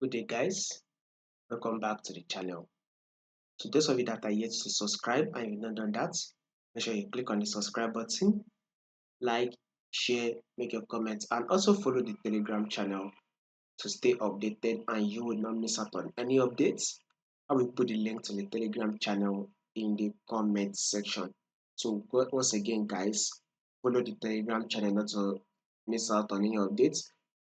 Good day, guys. Welcome back to the channel. To those of you that are yet to subscribe and you've not done that, make sure you click on the subscribe button, like, share, make your comments, and also follow the Telegram channel to stay updated and you will not miss out on any updates. I will put the link to the Telegram channel in the comment section. So once again, guys, follow the Telegram channel not to miss out on any updates.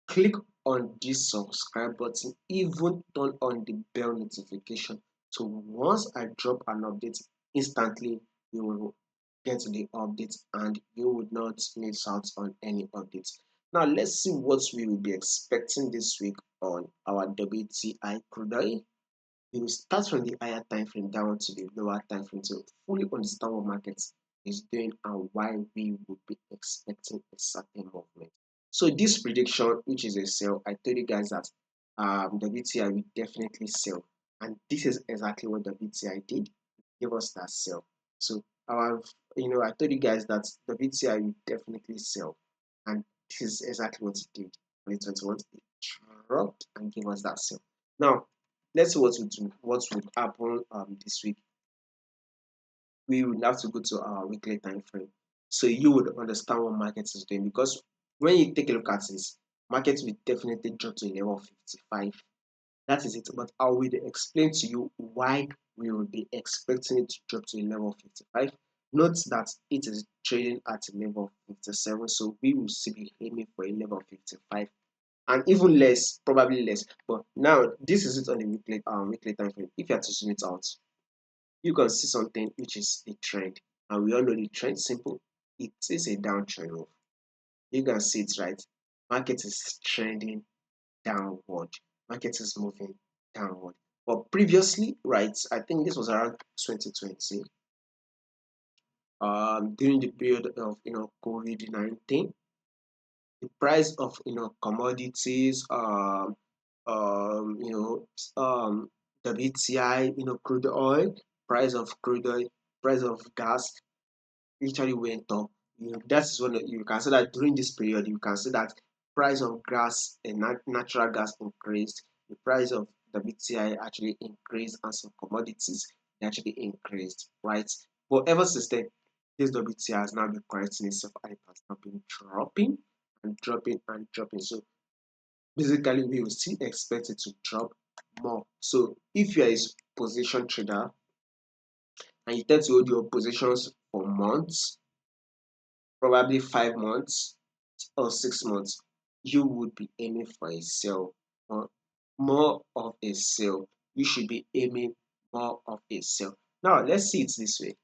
Click on this subscribe button, even turn on the bell notification. So once I drop an update, instantly you will get the updates and you would not miss out on any updates. Now let's see what we will be expecting this week on our WTI crude oil. We will start from the higher time frame down to the lower time frame to fully understand what market is doing and why we would be expecting a certain movement. So this prediction, which is a sell, I told you guys that WTI will definitely sell, and this is exactly what WTI did. Give us that sell. So I told you guys that WTI will definitely sell, and this is exactly what it did. 2021, it dropped and gave us that sell. Now let's see what would happen this week. We would have to go to our weekly time frame so you would understand what market is doing, because when you take a look at this, market will definitely drop to a level of 55. That is it. But I will explain to you why we will be expecting it to drop to a level of 55. Note that it is trading at a level of 57, so we will still be aiming for a level of 55 and even less, probably less. But now this is it on the weekly time frame. If you have to zoom it out, you can see something which is a trend, and we all know the trend simple. It is a downtrend move. You can see it, right? Market is trending downward. Market is moving downward. But previously, right, I think this was around 2020, during the period of COVID-19, the price of commodities, um, you know, WTI, crude oil, price of crude oil, price of gas literally went up. That is when you can see that during this period, you can see that price of gas and natural gas increased, the price of WTI actually increased, and some commodities actually increased, right? But ever since then, this WTI has now been correcting itself and it has now been dropping and dropping and dropping. So basically, we will still expect it to drop more. So if you are a position trader and you tend to hold your positions for months, probably 5 months or 6 months, you would be aiming for a sell or more of a sell. You should be aiming more of a sell. Now let's see it this way.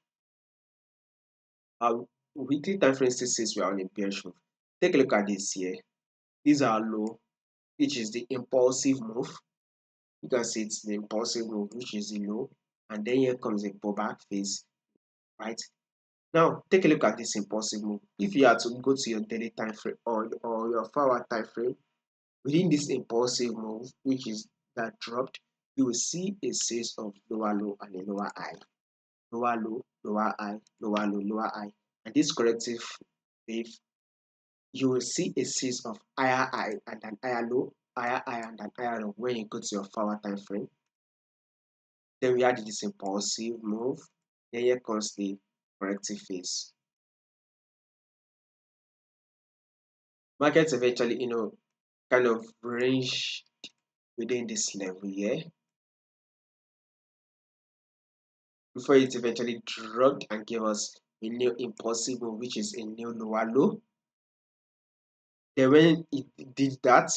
Our weekly time frame still says we are on a bearish move. Take a look at this here. These are low, which is the impulsive move. You can see it's the impulsive move, which is the low, and then here comes a pullback phase, right? Now take a look at this impulsive move. If you are to go to your daily time frame or your 4-hour time frame, within this impulsive move, which is that dropped, you will see a series of lower low and a lower high, lower low, lower high, lower low, lower high, and this corrective wave, you will see a series of higher high and an higher low, higher high and an higher low when you go to your 4-hour time frame. Then we had this impulsive move. Then here comes the corrective phase. Markets eventually, kind of range within this level here before it eventually dropped and gave us a new impulsive move, which is a new lower low. Then when it did that,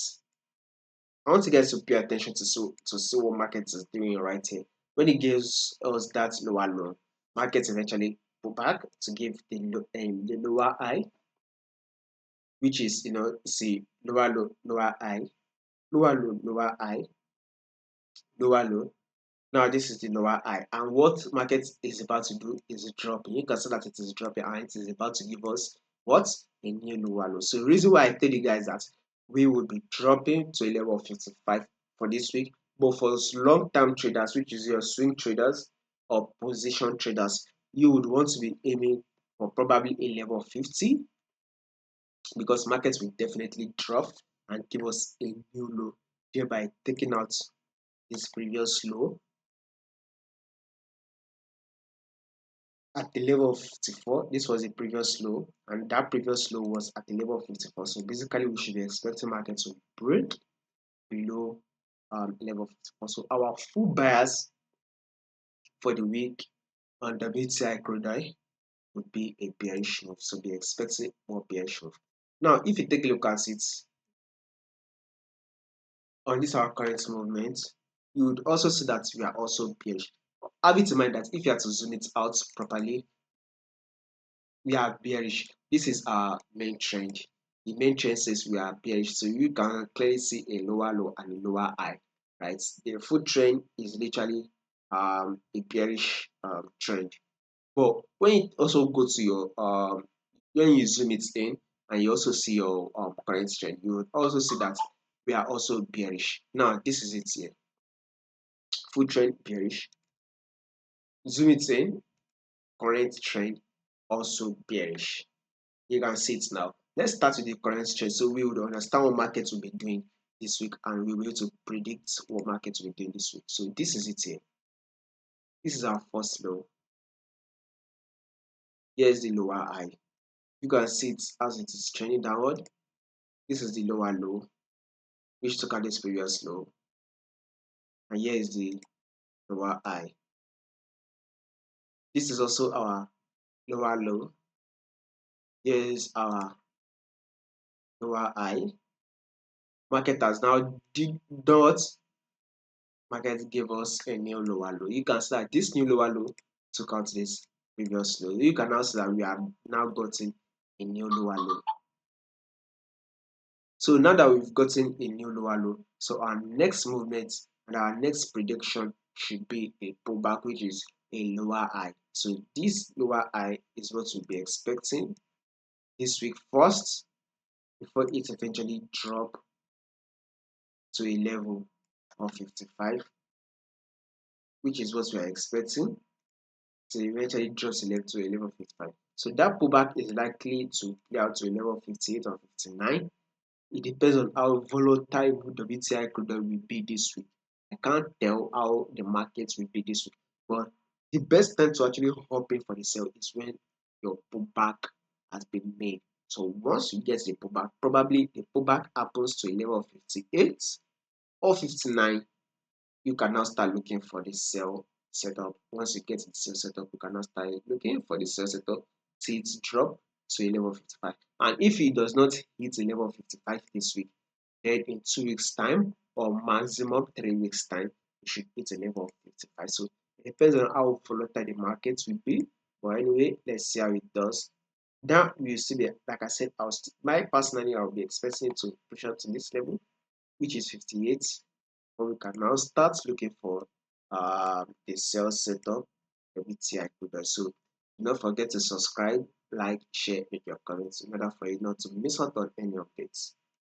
I want you guys to pay attention to see what market is doing right here. When it gives us that lower low, markets eventually pull back to give the lower high, which is see lower low, lower high, lower low, lower high, lower low. Now this is the lower high, and what market is about to do is dropping. You can see that it is dropping and it is about to give us what? A new lower low. So the reason why I tell you guys that we will be dropping to a level of 55 for this week, but for long-term traders, which is your swing traders or position traders, you would want to be aiming for probably a level of 50, because markets will definitely drop and give us a new low thereby taking out this previous low at the level of 54. This was a previous low, and that previous low was at the level of 54. So basically, we should be expecting market to break below level of 54. So our full bias for the week on WTI CRUDE would be a bearish move. So be expecting more bearish move. Now, if you take a look at it on this our current movement, you would also see that we are also bearish. Have it in mind that if you are to zoom it out properly, we are bearish. This is our main trend. The main trend says we are bearish, so you can clearly see a lower low and a lower high, right? The full trend is literally a bearish trend. But when you also go to your when you zoom it in and you also see your current trend, you will also see that we are also bearish. Now this is it here. Full trend bearish. Zoom it in, current trend also bearish. You can see it now. Let's start with the current trend so we would understand what markets will be doing this week and we'll be able to predict what markets will be doing this week. So this is it here. This is our first low. Here's the lower high. You can see it as it is trending downward. This is the lower low, which took out this previous low. And here is the lower high. This is also our lower low. Here is our lower high. Market has now did not. Market gave us a new lower low. You can see that this new lower low took out this previous low. You can now see that we have now gotten a new lower low. So now that we've gotten a new lower low, so our next movement and our next prediction should be a pullback, which is a lower high. So this lower high is what we'll be expecting this week first before it eventually drop to a level of 55, which is what we are expecting. So eventually drops to a level of 55. So that pullback is likely to play out to a level of 58 or 59. It depends on how volatile WTI crude oil will be this week. I can't tell how the markets will be this week, but the best time to actually hop in for the sale is when your pullback has been made. So once you get the pullback, probably the pullback happens to a level of 58 or 59, you can now start looking for the sell setup. Once you get the sell setup, you can now start looking for the sell setup till it drop to a level of 55. And if it does not hit a level of 55 this week, then in 2 weeks time or maximum 3 weeks time, you should hit a level of 55. So it depends on how volatile the market will be. But anyway, let's see how it does. Now we see that, like I said, I'll be expecting to push up to this level, which is 58. But we can now start looking for the sales setup WTI crude. So don't forget to subscribe, like, share, make your comments in order for you not to miss out on any updates.